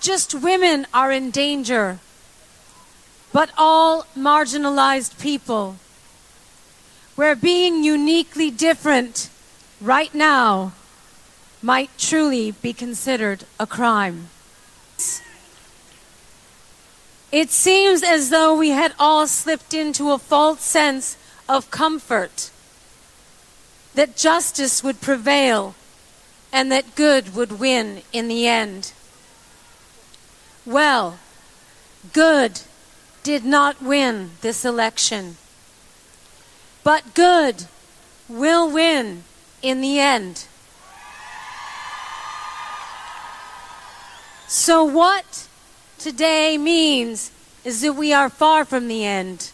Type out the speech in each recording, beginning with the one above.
just women are in danger, but all marginalized people, where being uniquely different right now might truly be considered a crime. It seems as though we had all slipped into a false sense of comfort, that justice would prevail and that good would win in the end. Well, good did not win this election, but good will win in the end. So what today means is that we are far from the end.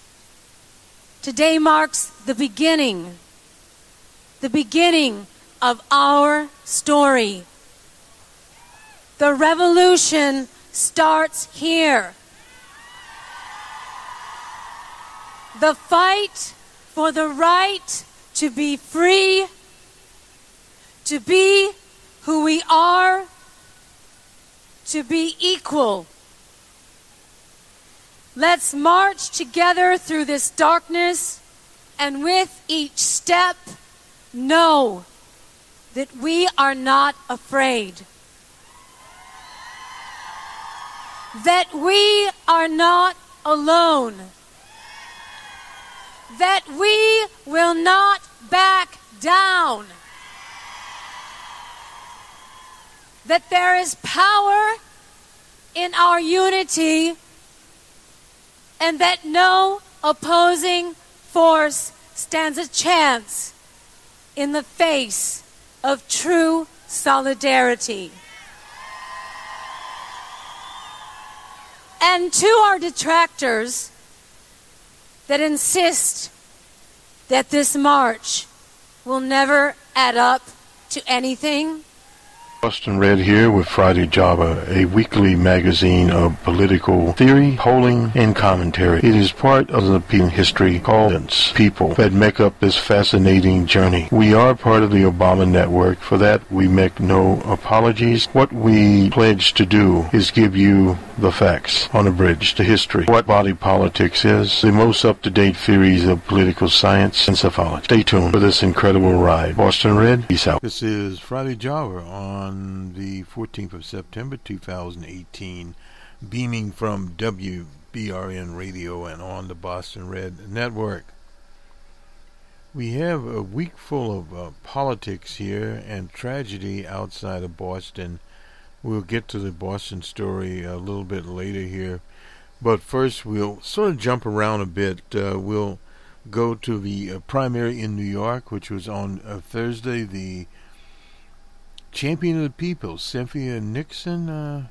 Today marks the beginning of our story. The revolution starts here. The fight for the right to be free, to be who we are, to be equal. Let's march together through this darkness, and with each step, know that we are not afraid. That we are not alone. That we will not back down. That there is power in our unity, and that no opposing force stands a chance in the face of true solidarity. And to our detractors that insist that this march will never add up to anything, Boston Red here with Friday Java, a weekly magazine of political theory, polling, and commentary. It is part of the history called people that make up this fascinating journey. We are part of the Obama network. For that, we make no apologies. What we pledge to do is give you the facts on a bridge to history. What body politics is, the most up-to-date theories of political science and psephology. Stay tuned for this incredible ride. Boston Red, peace out. This is Friday Java on the 14th of September 2018, beaming from WBRN Radio and on the Boston Red Network. We have a week full of politics here and tragedy outside of Boston. We'll get to the Boston story a little bit later here, but first we'll sort of jump around a bit. We'll go to the primary in New York, which was on Thursday. The champion of the people, Cynthia Nixon,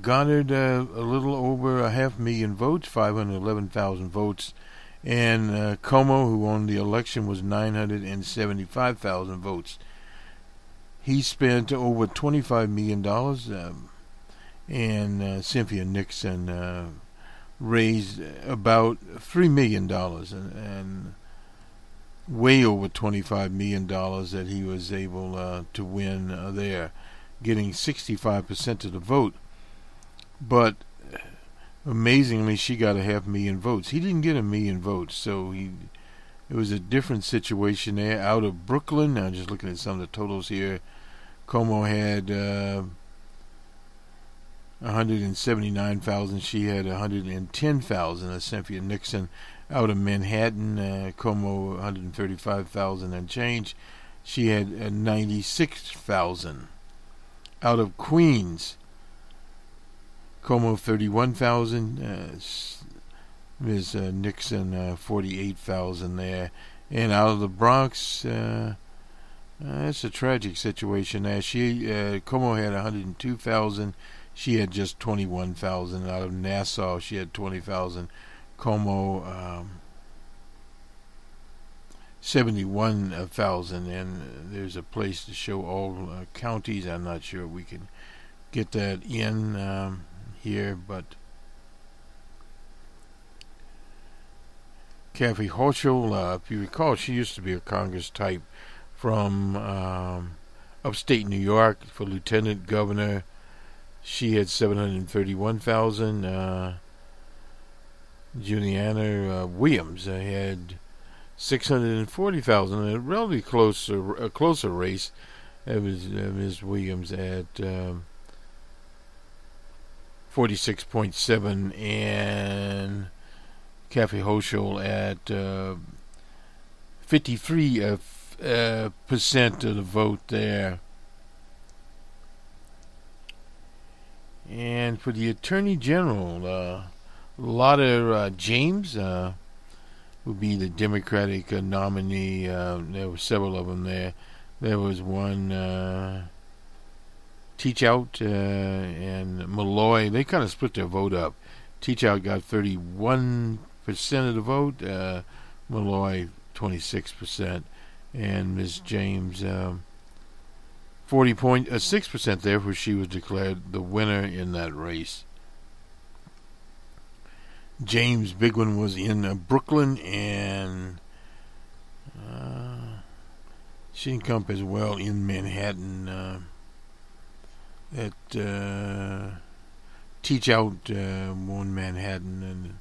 garnered a little over 500,000 votes, 511,000 votes, and Cuomo, who won the election, was 975,000 votes. He spent over $25 million, and Cynthia Nixon raised about $3 million, and way over $25 million that he was able to win there, getting 65% of the vote. But amazingly, she got 500,000 votes. He didn't get 1 million votes, so it was a different situation there. Out of Brooklyn, now just looking at some of the totals here, Cuomo had 179,000. She had 110,000. Cynthia Nixon. Out of Manhattan, Cuomo 135,000 and change. She had 96,000. Out of Queens, Cuomo 31,000. Ms. Nixon 48,000 there. And out of the Bronx, it's a tragic situation there. Cuomo had 102,000. She had just 21,000. Out of Nassau, she had 20,000. Cuomo 71,000, and there's a place to show all counties. I'm not sure we can get that in here, but Kathy Hochul, if you recall, she used to be a Congress type from upstate New York for lieutenant governor. She had 731,000. Juliana Williams had 640,000. A relatively closer race. It was Ms. Williams at 46.7, and Kathy Hochul at 53% of the vote there. And for the Attorney General, Lotta James would be the Democratic nominee. There were several of them there. There was one, Teach Out and Malloy. They kind of split their vote up. Teach Out got 31% of the vote. Malloy 26%, and Ms. James 40.6% there, where she was declared the winner in that race. James' big one was in Brooklyn, and she didn't come up as well in Manhattan. Teach Out won Manhattan and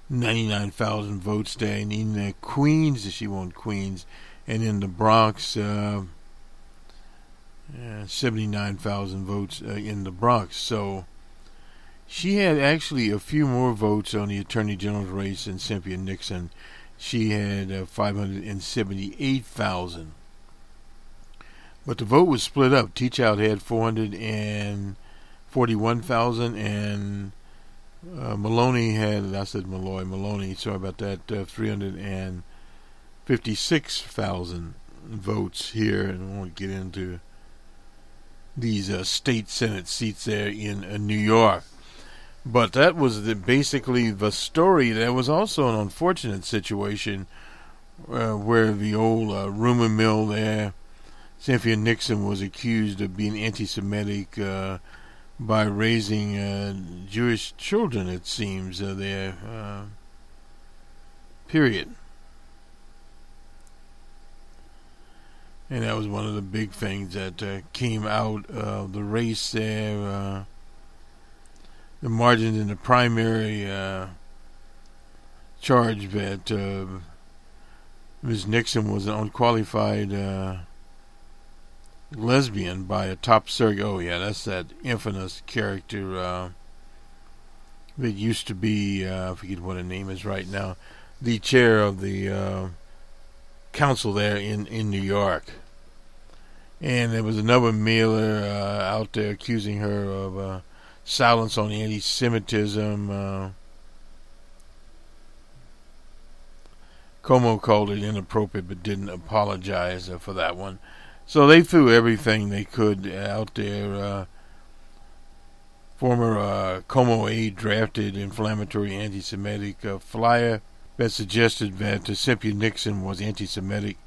99,000 votes there, and in Queens, she won Queens, and in the Bronx, 79,000 votes in the Bronx. So she had actually a few more votes on the Attorney General's race than Cynthia Nixon. She had 578,000. But the vote was split up. Teach Out had 441,000, and Maloney had, I said Maloney, sorry about that, 356,000 votes here. And I won't get into these state Senate seats there in New York. But that was basically the story. There was also an unfortunate situation where the old rumor mill there, Cynthia Nixon was accused of being anti-Semitic by raising Jewish children, it seems, there. Period. And that was one of the big things that came out of the race there. The margins in the primary charged that Ms. Nixon was an unqualified lesbian by a top surrogate. Oh yeah, that's that infamous character that used to be, I forget what her name is right now, the chair of the council there in New York. And there was another mailer out there accusing her of silence on anti-Semitism. Como called it inappropriate but didn't apologize for that one. So they threw everything they could out there. Former Como aide drafted inflammatory anti-Semitic flyer that suggested that Cynthia Nixon was anti-Semitic,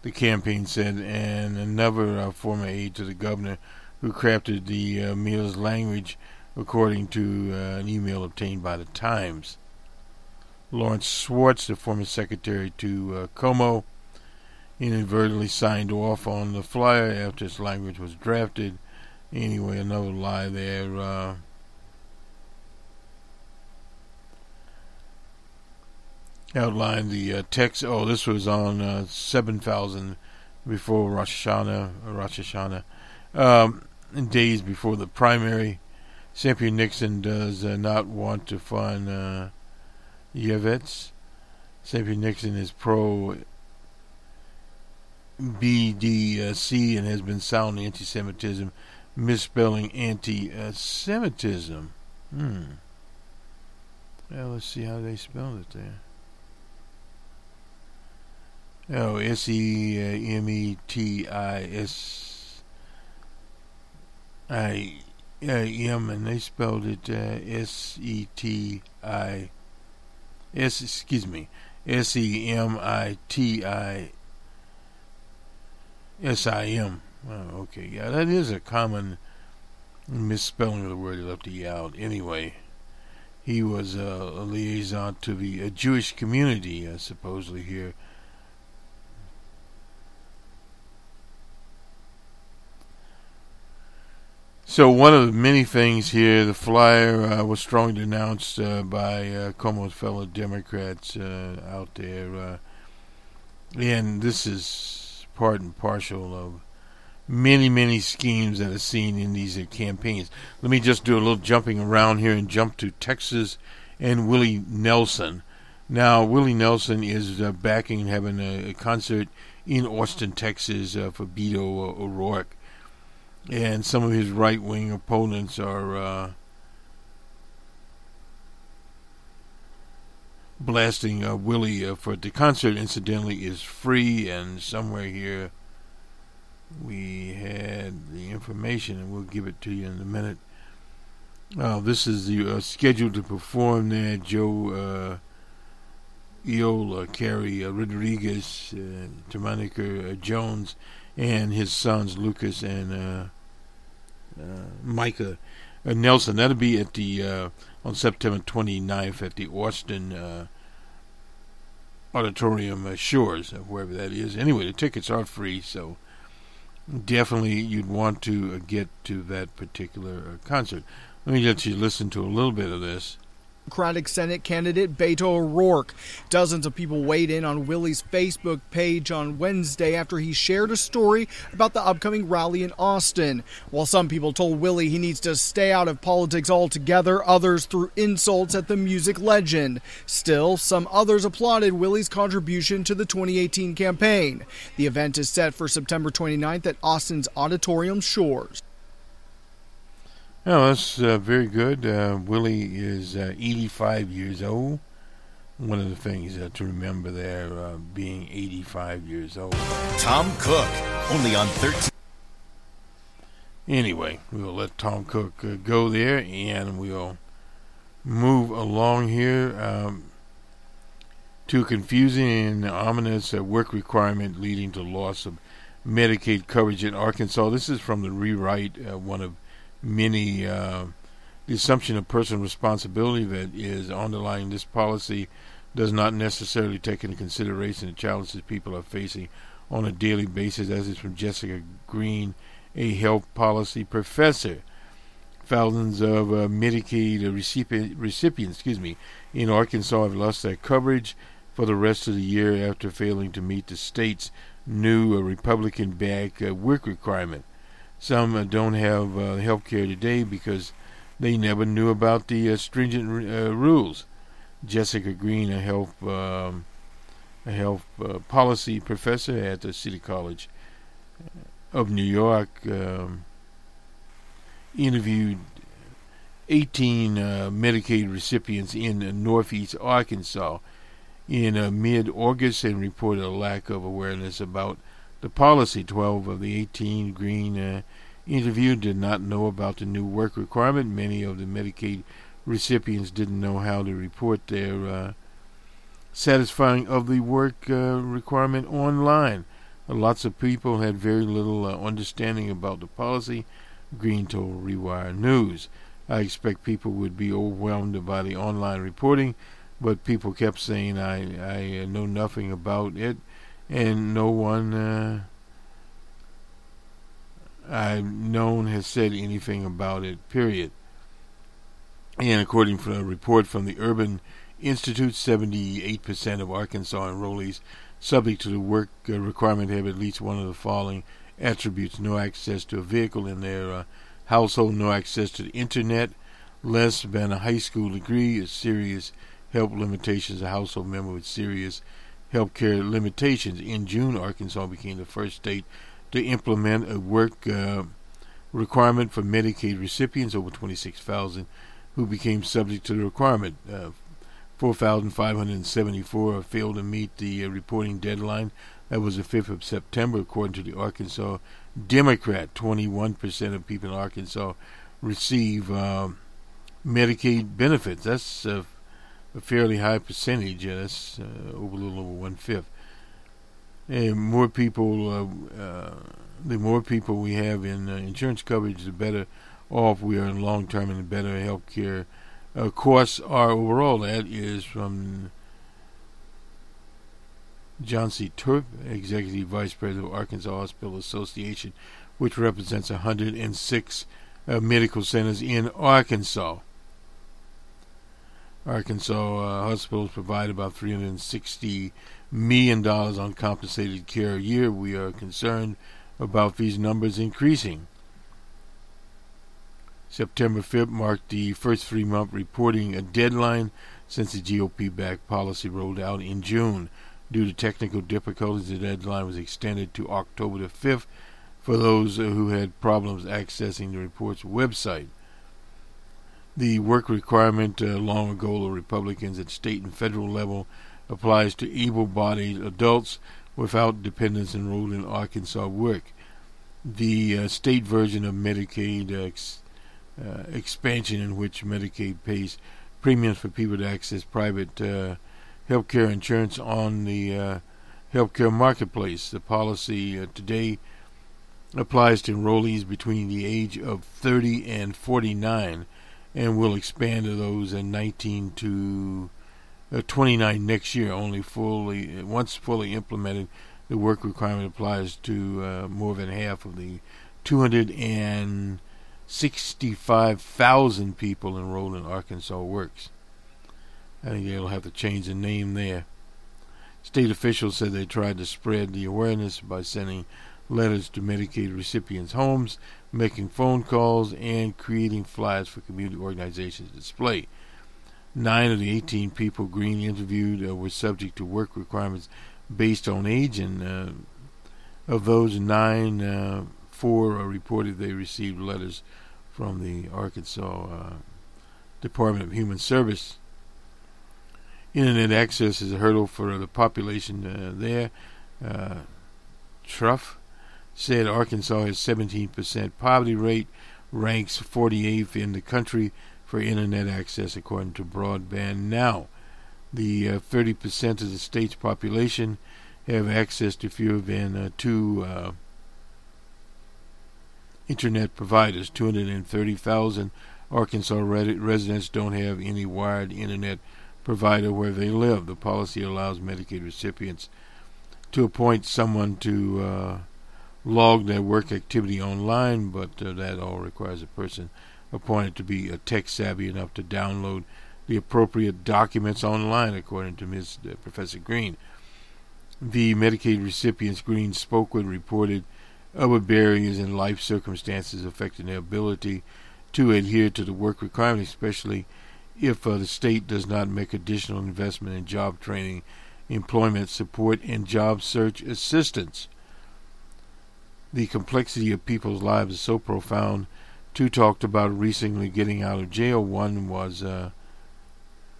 the campaign said, and another former aide to the governor who crafted the mail's language, according to an email obtained by the Times. Lawrence Schwartz, the former secretary to Como, inadvertently signed off on the flyer after its language was drafted. Anyway, another lie there. Outlined the text. Oh, this was on 7,000 before Rosh Hashanah. Days before the primary. Cynthia Nixon does not want to fund Yevets. Cynthia Nixon is pro BDC and has been sounding anti-Semitism, misspelling anti-Semitism. Well, let's see how they spelled it there. Oh, SEMETISIM, and they spelled it SEMITISIM. Oh, okay, yeah, that is a common misspelling of the word. He left the E out. Anyway, he was a liaison to the Jewish community, supposedly here. So one of the many things here, the flyer was strongly denounced by Como's fellow Democrats out there. And this is part and parcel of many, many schemes that are seen in these campaigns. Let me just do a little jumping around here and jump to Texas and Willie Nelson. Now, Willie Nelson is backing and having a concert in Austin, Texas for Beto O'Rourke. And some of his right-wing opponents are blasting Willie for the concert. Incidentally, is free, and somewhere here we had the information, and we'll give it to you in a minute. This is the scheduled to perform there. Joe Iola, Carrie Rodriguez, Termanica Jones, and his sons Lucas and Micah Nelson. That'll be at the on September 29th at the Austin Auditorium Shores, wherever that is. Anyway, the tickets are free, so definitely you'd want to get to that particular concert. Let me let you listen to a little bit of this. Democratic Senate candidate Beto O'Rourke. Dozens of people weighed in on Willie's Facebook page on Wednesday after he shared a story about the upcoming rally in Austin. While some people told Willie he needs to stay out of politics altogether, others threw insults at the music legend. Still, some others applauded Willie's contribution to the 2018 campaign. The event is set for September 29th at Austin's Auditorium Shores. Oh, that's very good. Willie is 85 years old. One of the things to remember there, being 85 years old. Tom Cook, only on 13. Anyway, we'll let Tom Cook go there, and we'll move along here to confusing and ominous work requirement leading to loss of Medicaid coverage in Arkansas. This is from the Rewrite, one of many. The assumption of personal responsibility that is underlying this policy does not necessarily take into consideration the challenges people are facing on a daily basis, as is from Jessica Green, a health policy professor. Thousands of Medicaid recipients in Arkansas have lost their coverage for the rest of the year after failing to meet the state's new Republican-backed work requirement. Some don't have health care today because they never knew about the stringent rules. Jessica Green, a health policy professor at the City College of New York, interviewed 18 Medicaid recipients in northeast Arkansas in mid-August and reported a lack of awareness about the policy. 12 of the 18 Green interviewed did not know about the new work requirement. Many of the Medicaid recipients didn't know how to report their satisfying of the work requirement online. Lots of people had very little understanding about the policy, Green told Rewire News. I expect people would be overwhelmed by the online reporting, but people kept saying I know nothing about it, and no one I've known has said anything about it, period. And according to a report from the Urban Institute, 78% of Arkansas enrollees subject to the work requirement have at least one of the following attributes: no access to a vehicle in their household, no access to the internet, less than a high school degree, serious health limitations, a household member with serious health care limitations. In June, Arkansas became the first state to implement a work requirement for Medicaid recipients, over 26,000 who became subject to the requirement. 4,574 failed to meet the reporting deadline. That was the 5th of September, according to the Arkansas Democrat. 21% of people in Arkansas receive Medicaid benefits. That's a fairly high percentage. That's a little over 1/5. And more people, the more people we have in insurance coverage, the better off we are in long term, and the better health care costs are overall. That is from John C. Turp, Executive Vice President of Arkansas Hospital Association, which represents 106 medical centers in Arkansas. Arkansas hospitals provide about $360 million uncompensated care a year. We are concerned about these numbers increasing. September 5th marked the first 3-month reporting deadline since the GOP-backed policy rolled out in June. Due to technical difficulties, the deadline was extended to October the 5th for those who had problems accessing the report's website. The work requirement, long ago of Republicans at state and federal level, applies to able-bodied adults without dependents enrolled in Arkansas work. The state version of Medicaid expansion, in which Medicaid pays premiums for people to access private health care insurance on the health care marketplace. The policy today applies to enrollees between the age of 30 and 49 and will expand to those in 19 to 29 next year. Once fully implemented, the work requirement applies to more than half of the 265,000 people enrolled in Arkansas Works. I think they'll have to change the name there. State officials said they tried to spread the awareness by sending letters to Medicaid recipients' homes, making phone calls, and creating flyers for community organizations to display. 9 of the 18 people Green interviewed were subject to work requirements based on age, and of those 9, 4 reported they received letters from the Arkansas Department of Human Service. Internet access is a hurdle for the population there. Truff said Arkansas has 17% poverty rate, ranks 48th in the country for internet access according to Broadband Now. The 30% of the state's population have access to fewer than 2 internet providers. 230,000 Arkansas residents don't have any wired internet provider where they live. The policy allows Medicaid recipients to appoint someone to log their work activity online, but that all requires a person appointed to be tech savvy enough to download the appropriate documents online, according to Professor Green. The Medicaid recipients Green spoke with reported other barriers in life circumstances affecting their ability to adhere to the work requirement, especially if the state does not make additional investment in job training, employment support, and job search assistance. The complexity of people's lives is so profound. 2 talked about recently getting out of jail. 1 was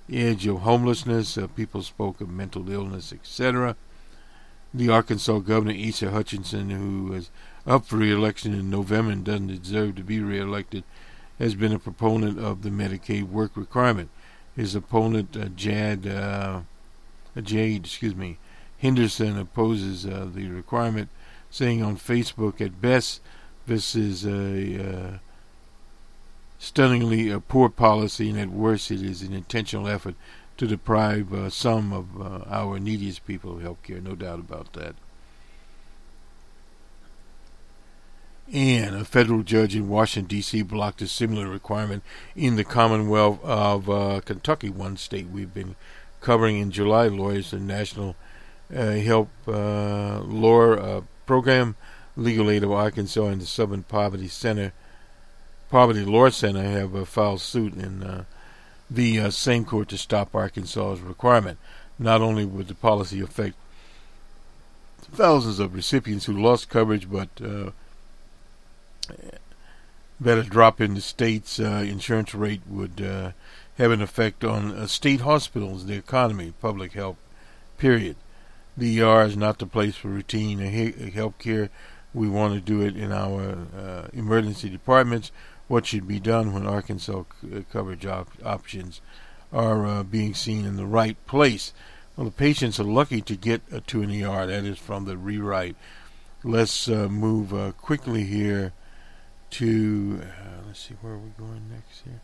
edge of homelessness. People spoke of mental illness, etc. The Arkansas governor, Asa Hutchinson, who is up for re-election in November and doesn't deserve to be re-elected, has been a proponent of the Medicaid work requirement. His opponent, Jade Henderson, opposes the requirement, saying on Facebook, at best, this is a stunningly poor policy, and at worst, it is an intentional effort to deprive some of our neediest people of health care. No doubt about that. And a federal judge in Washington, D.C. blocked a similar requirement in the Commonwealth of Kentucky, one state we've been covering in July. Lawyers in National Help Law Program, Legal Aid of Arkansas, and the Southern Poverty Law Center have filed suit in the same court to stop Arkansas's requirement. Not only would the policy affect thousands of recipients who lost coverage, but that a drop in the state's insurance rate would have an effect on state hospitals, the economy, public health, period. The ER is not the place for routine health care. We want to do it in our emergency departments. What should be done when Arkansas coverage options are being seen in the right place? Well, the patients are lucky to get to an ER. That is from the rewrite. Let's move quickly here to, let's see, where are we going next here?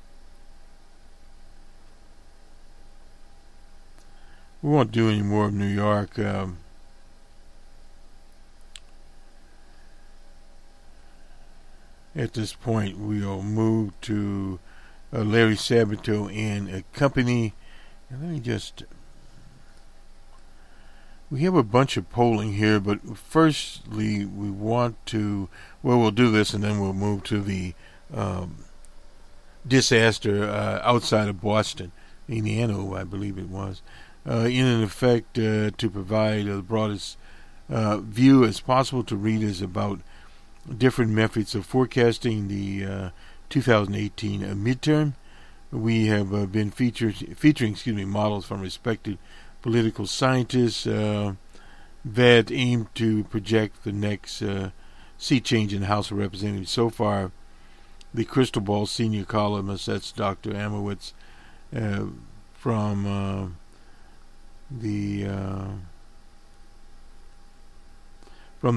We won't do any more of New York. At this point, we'll move to Larry Sabato and company. And let me just... We have a bunch of polling here, but firstly, we want to... Well, we'll do this, and then we'll move to the disaster outside of Boston, Indiana, I believe it was. In effect, to provide the broadest view as possible to readers about different methods of forecasting the 2018 midterm. We have been featuring models from respected political scientists that aim to project the next seat change in the House of Representatives. So far, the Crystal Ball senior columnist, that's Dr. Amowitz, from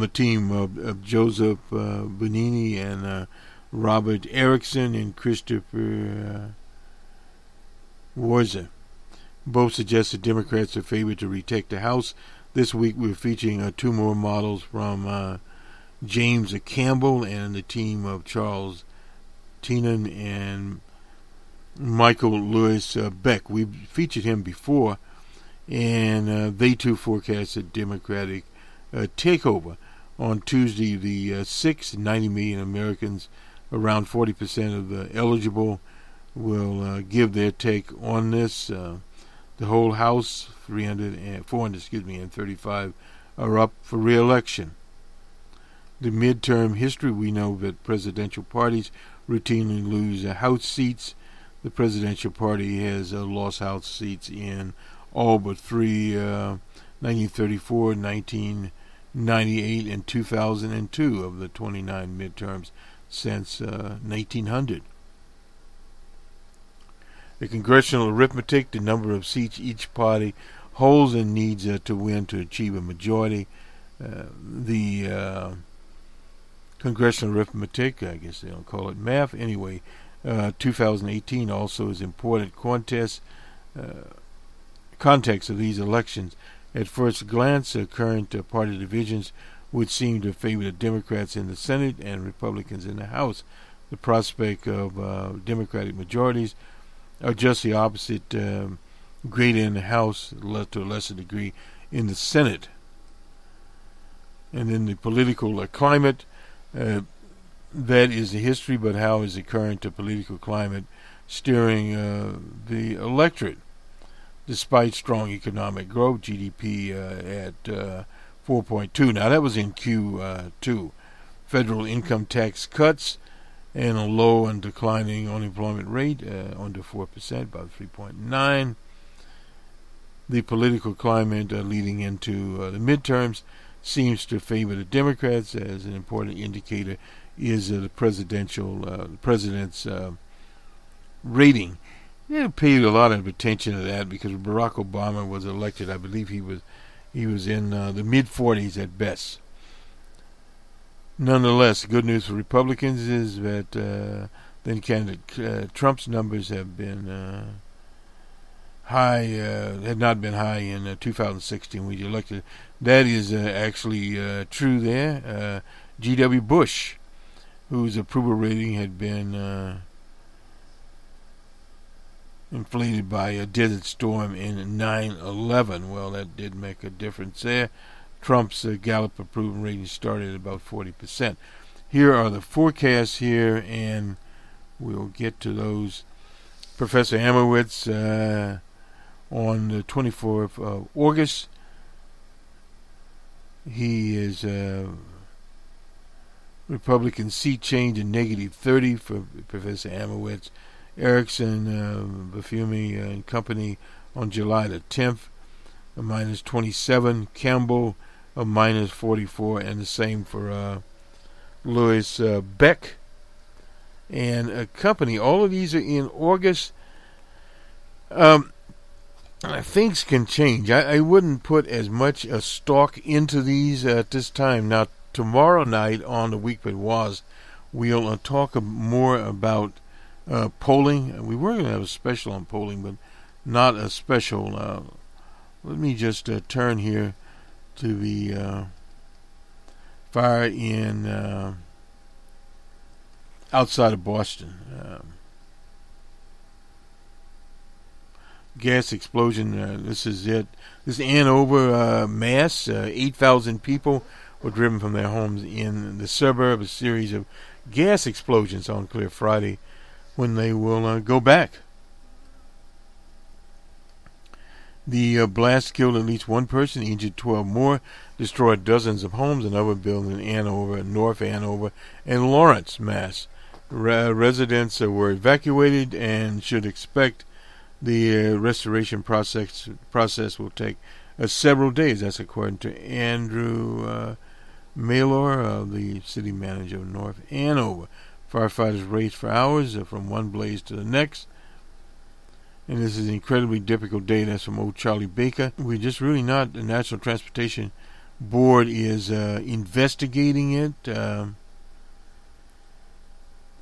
the team of Joseph Bonini and Robert Erickson and Christopher Warza. Both suggest that Democrats are favored to retake the House. This week we're featuring two more models from James Campbell and the team of Charles Tienan and Michael Lewis Beck. We've featured him before, and they too forecast a Democratic takeover. On Tuesday the 6th, 90 million Americans, around 40% of the eligible, will give their take on this. The whole House, 435, are up for re-election. The midterm history, we know that presidential parties routinely lose House seats. The presidential party has lost House seats in all but three, 1934, 1998, and 2002 of the 29 midterms since 1900. The congressional arithmetic, the number of seats each party holds and needs to win to achieve a majority. The congressional arithmetic, I guess they don't call it math. Anyway, 2018 also is important context of these elections. At first glance, current party divisions would seem to favor the Democrats in the Senate and Republicans in the House. The prospect of Democratic majorities are just the opposite, greater in the House, to a lesser degree in the Senate. And then the political climate, that is the history, but how is the current political climate steering the electorate? Despite strong economic growth, GDP at 4.2. Now that was in Q2. Federal income tax cuts and a low and declining unemployment rate, under 4%, about 3.9. The political climate leading into the midterms seems to favor the Democrats. As an important indicator is the president's rating. They paid a lot of attention to that because Barack Obama was elected. I believe he was in the mid-40s at best. Nonetheless, good news for Republicans is that then candidate Trump's numbers have been high, had not been high in 2016 when he elected. That is actually true there. G.W. Bush, whose approval rating had been inflated by a desert storm in 9/11. Well, that did make a difference there. Trump's Gallup approval rating started at about 40%. Here are the forecasts here, and we'll get to those. Professor Amowitz on the 24th of August. He is Republican seat change in -30 for Professor Amowitz. Erickson, Bafumi and company on July the 10th, a -27. Campbell, a -44, and the same for Lewis Beck and company. All of these are in August. Things can change. I wouldn't put as much stock into these at this time. Now, tomorrow night on The Week That Was, we'll talk more about polling. We were going to have a special on polling, but not a special. Let me just turn here to the fire in outside of Boston. Gas explosion. This is it. This Andover, Mass. 8,000 people were driven from their homes in the suburb. A series of gas explosions on clear Friday, when they will go back. The blast killed at least one person, injured 12 more, destroyed dozens of homes. Another building in Andover, North Andover, and Lawrence, Mass. Residents were evacuated and should expect the restoration process will take several days. That's according to Andrew Maylor, the city manager of North Andover. Firefighters raced for hours from one blaze to the next. And this is an incredibly difficult day. That's from old Charlie Baker. We're just really not, the National Transportation Board is investigating it.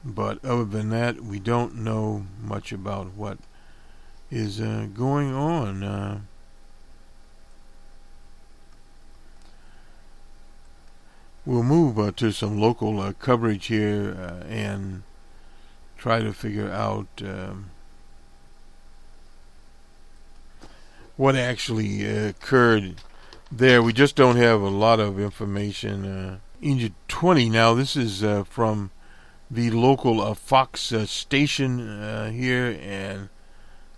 But other than that, we don't know much about what is going on. We'll move to some local coverage here and try to figure out what actually occurred there. We just don't have a lot of information. Injured 20 now. This is from the local Fox station here, and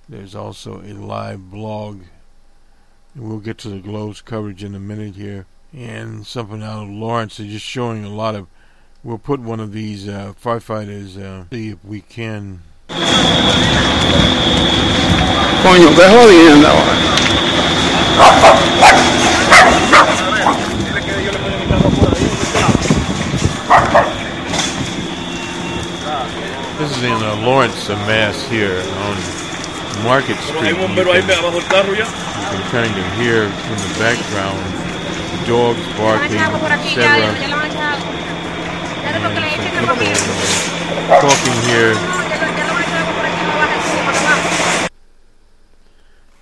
there's also a live blog. We'll get to the Globe's coverage in a minute here. And something out of Lawrence is just showing a lot of. We'll put one of these firefighters, see if we can. Coño, qué jodienda. This is in Lawrence, Mass. Here on Market Street. You can kind of hear in the background dogs barking, etc. And some people talking here.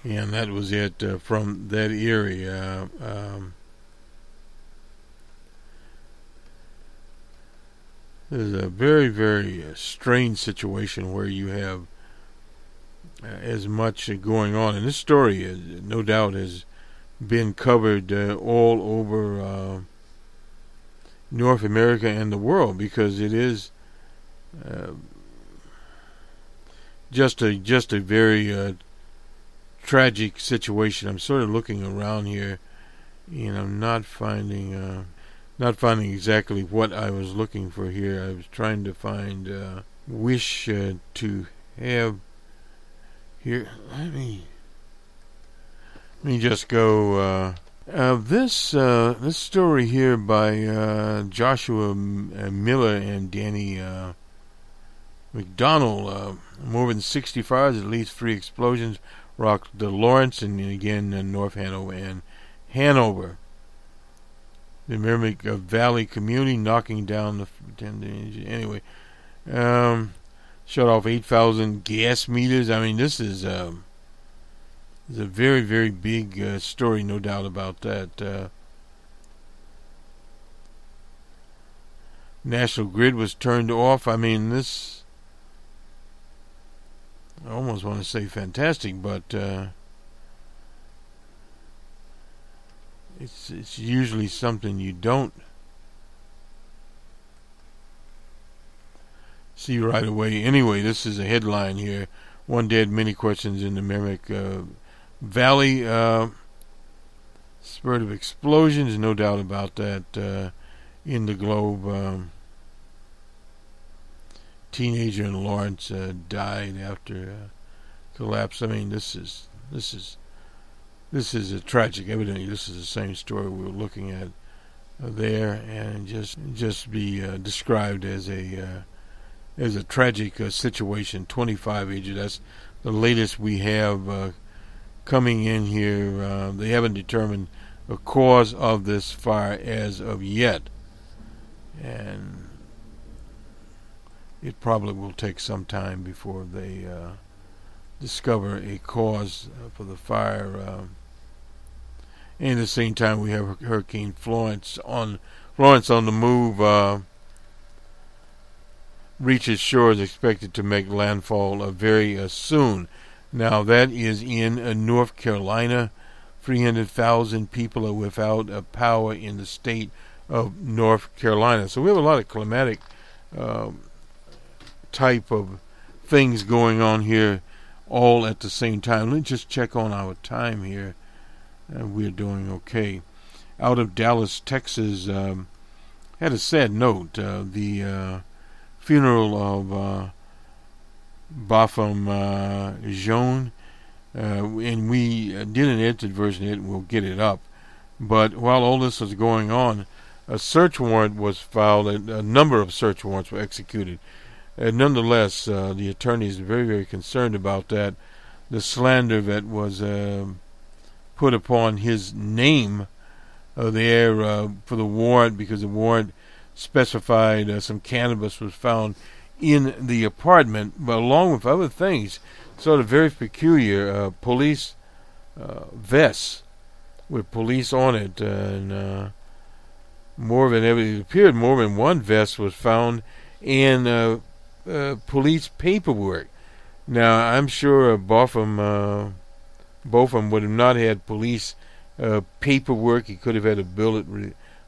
And that was it from that area. There's a very, very strange situation where you have as much going on. And this story, no doubt, has been covered all over North America and the world, because it is just a very tragic situation. I'm sort of looking around here, and I'm not finding exactly what I was looking for here. I was trying to find wish to have here. Let me just go. This story here by Joshua Miller and Danny McDonald. More than 60 fires, at least 3 explosions rocked the Lawrence and again North Hanover and Hanover. The Merrimack Valley community knocking down the anyway. Shut off 8,000 gas meters. I mean, this is a very, very big story, no doubt about that. National Grid was turned off. I mean, this, I almost want to say fantastic, but it's usually something you don't see right away. Anyway, this is a headline here. One dead, many questions in the Merrimack Valley. Spurt of explosions, no doubt about that. In the Globe, teenager in Lawrence died after collapse. I mean, this is a tragic. Evidently, this is the same story we were looking at there, and just be described as a tragic situation. 25 injured. That's the latest we have coming in here. They haven't determined the cause of this fire as of yet, and it probably will take some time before they discover a cause for the fire. And at the same time, we have Hurricane Florence on the move. reaches shore is expected to make landfall very soon. Now, that is in North Carolina. 300,000 people are without power in the state of North Carolina. So we have a lot of climatic type of things going on here all at the same time. Let's just check on our time here. We're doing okay. Out of Dallas, Texas, had a sad note. The funeral of Botham Jean, and we did an edited version of it, and we'll get it up. But while all this was going on, a search warrant was filed, a number of search warrants were executed. Nonetheless, the attorney is very, very concerned about that. The slander that was put upon his name there for the warrant, because the warrant specified some cannabis was found in the apartment, but along with other things, sort of very peculiar police vests with police on it, and more than ever, it appeared more than one vest was found in police paperwork. Now, I'm sure Botham would have not had police paperwork. He could have had a bullet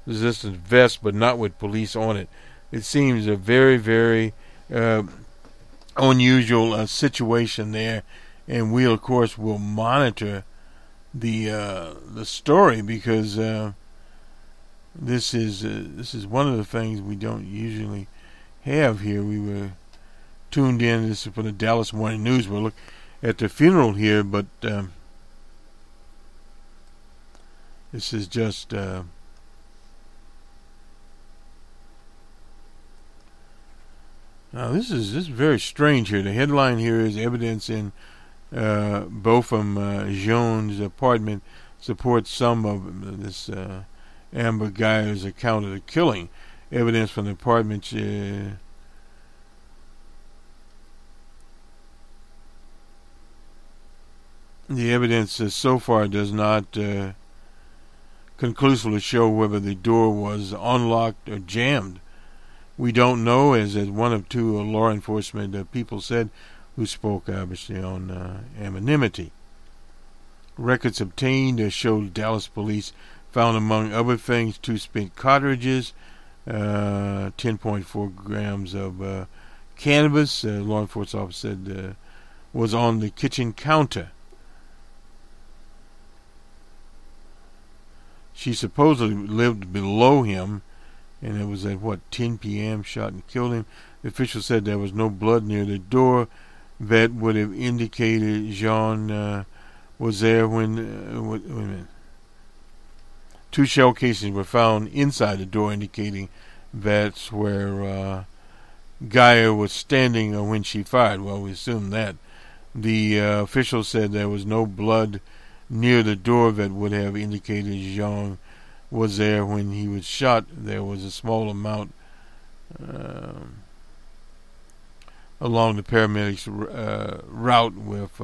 resistant vest, but not with police on it. It seems a very, very unusual situation there, and we, of course, will monitor the story, because this is one of the things we don't usually have here. We were tuned in. This is for the Dallas Morning News. We'll look at the funeral here, but this is just now this is very strange here. The headline here is evidence in Botham Jean's apartment supports some of this Amber Guyer's account of the killing. Evidence from the apartment the evidence so far does not conclusively show whether the door was unlocked or jammed. We don't know, as one of two law enforcement people said, who spoke obviously on anonymity. Records obtained showed Dallas police found, among other things, 2 spent cartridges, 10.4 grams of cannabis. Law enforcement officer said was on the kitchen counter. She supposedly lived below him, and it was at 10 p.m. shot and killed him. The official said there was no blood near the door that would have indicated Jean was there when. Wait a minute. 2 shell casings were found inside the door, indicating that's where Geyer was standing when she fired. Well, we assume that. The official said there was no blood near the door that would have indicated Jean was there when he was shot. There was a small amount along the paramedics' route with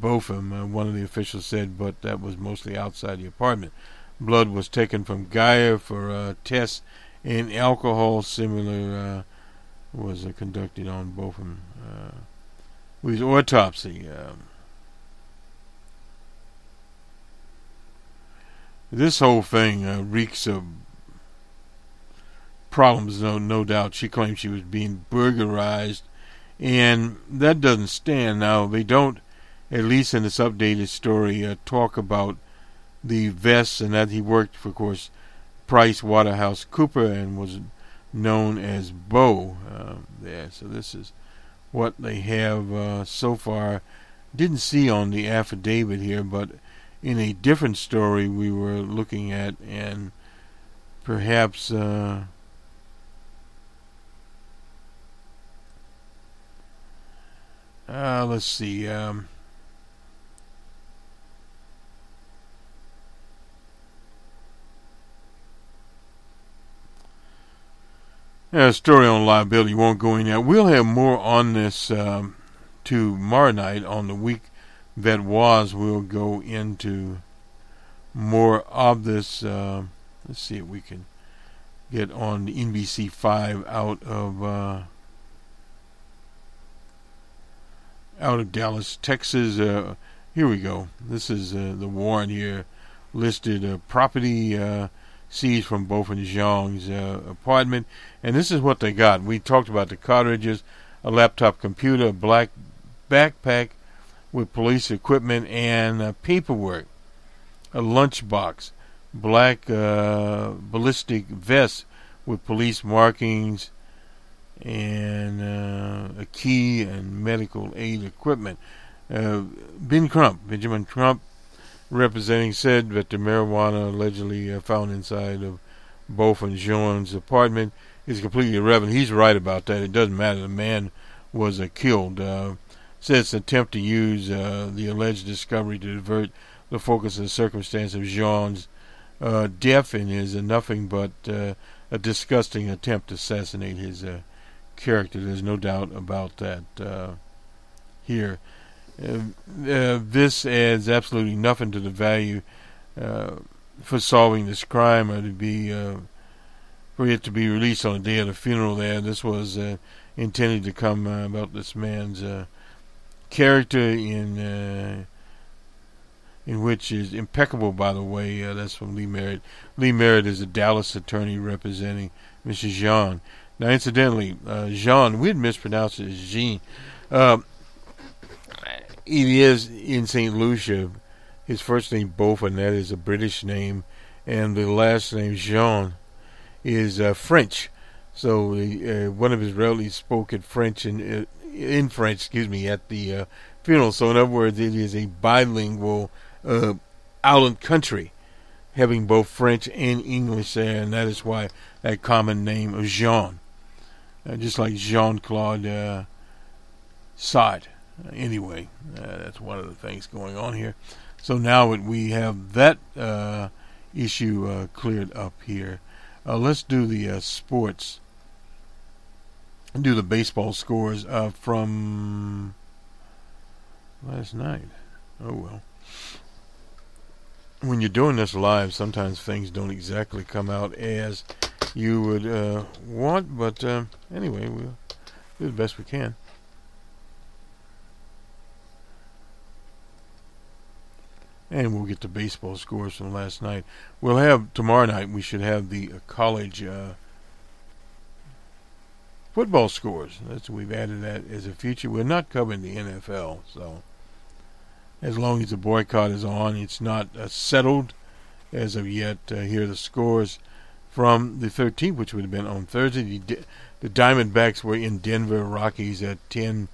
Botham, one of the officials said, but that was mostly outside the apartment. Blood was taken from Geyer for tests, and alcohol similar was conducted on Botham with his autopsy. This whole thing reeks of problems, no doubt. She claims she was being burglarized, and that doesn't stand. Now, they don't, at least in this updated story, talk about the vests, and that he worked for, of course, Price Waterhouse Cooper and was known as Bo there. So this is what they have so far. Didn't see on the affidavit here, but in a different story we were looking at, and perhaps let's see. A story on liability won't go in there. We'll have more on this tomorrow night on the week that was. We'll go into more of this. Let's see if we can get on the NBC5 out of Dallas, Texas. Here we go. This is the warrant here listed. Property seized from Beaufort Jean's apartment, and this is what they got. We talked about the cartridges, a laptop computer, a black backpack with police equipment and paperwork, a lunchbox, black ballistic vest with police markings, and a key and medical aid equipment. Benjamin Crump, representing, said that the marijuana allegedly found inside of Beaufort Jean's apartment is completely irrelevant. He's right about that. It doesn't matter. The man was killed. Says it's an attempt to use the alleged discovery to divert the focus of the circumstance of Jean's death, and is nothing but a disgusting attempt to assassinate his character. There's no doubt about that here. This adds absolutely nothing to the value for solving this crime, or to be for it to be released on the day of the funeral there. This was intended to come about this man's character, in which is impeccable, by the way. That's from Lee Merritt. Lee Merritt is a Dallas attorney representing Mr. Jean. Now, incidentally, Jean, we'd mispronounce it as Jean. He is in St. Lucia. His first name, Beaufort, and that is a British name, and the last name, Jean, is French. So one of his relatives spoke in French, in French, at the funeral. So in other words, it is a bilingual island country, having both French and English there, and that is why that common name of Jean, just like Jean-Claude Sartre. Anyway, that's one of the things going on here. So now that we have that issue cleared up here, let's do the sports. Do the baseball scores from last night. Oh well. When you're doing this live, sometimes things don't exactly come out as you would want, but anyway, we'll do the best we can. And we'll get the baseball scores from last night. We'll have, tomorrow night, we should have the college football scores. We've added that as a feature. We're not covering the NFL, so as long as the boycott is on, it's not settled as of yet. Here are the scores from the 13th, which would have been on Thursday. The Diamondbacks were in Denver, Rockies at 10-3.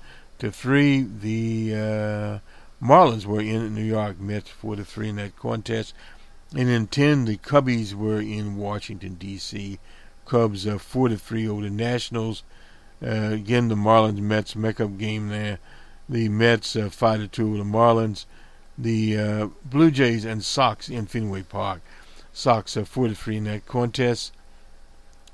The Marlins were in New York, Mets 4-3 in that contest. And in 10, the Cubbies were in Washington, D.C. Cubs 4-3 over the Nationals. Again, the Marlins-Mets make-up game there. The Mets 5-2 over the Marlins. The Blue Jays and Sox in Fenway Park. Sox 4-3 in that contest.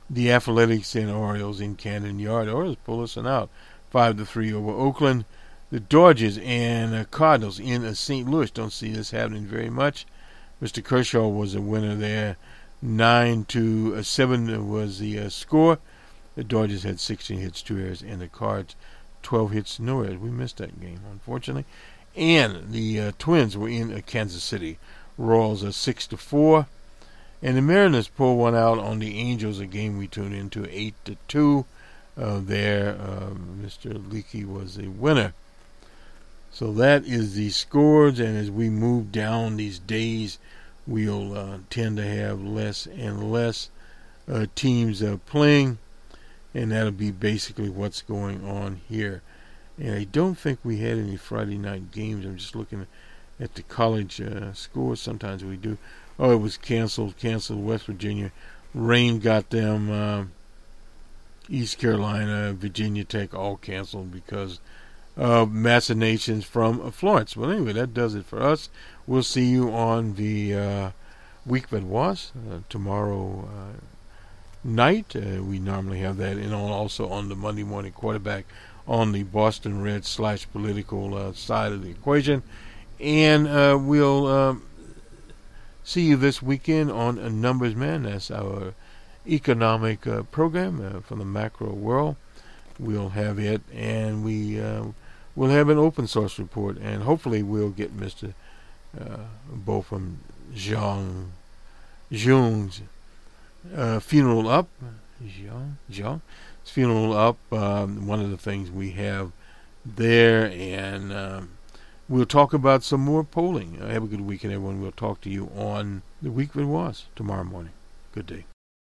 The Athletics and Orioles in Camden Yard. Orioles pull us out 5-3 over Oakland. The Dodgers and Cardinals in St. Louis. Don't see this happening very much. Mr. Kershaw was a winner there. 9-7 was the score. The Dodgers had 16 hits, 2 errors, and the Cards 12 hits, no errors. We missed that game, unfortunately. And the Twins were in Kansas City. Royals 6-4. And the Mariners pulled one out on the Angels, a game we tuned into 8-2. There, Mr. Leakey was a winner. So that is the scores, and as we move down these days, we'll tend to have less and less teams playing, and that'll be basically what's going on here. And I don't think we had any Friday night games. I'm just looking at the college scores. Sometimes we do. Oh, it was canceled. West Virginia. Rain got them. East Carolina, Virginia Tech, all canceled because machinations from Florence. Well, anyway, that does it for us. We'll see you on the week that was tomorrow night. We normally have that in also on the Monday morning quarterback on the Boston Red / political side of the equation. And we'll see you this weekend on Numbers Man. That's our economic program from the macro world. We'll have it, and we'll have an open source report, and hopefully we'll get Mr. Botham Jean's funeral up. Jean's funeral up. One of the things we have there, and we'll talk about some more polling. Have a good weekend, everyone. We'll talk to you on the week that was tomorrow morning. Good day.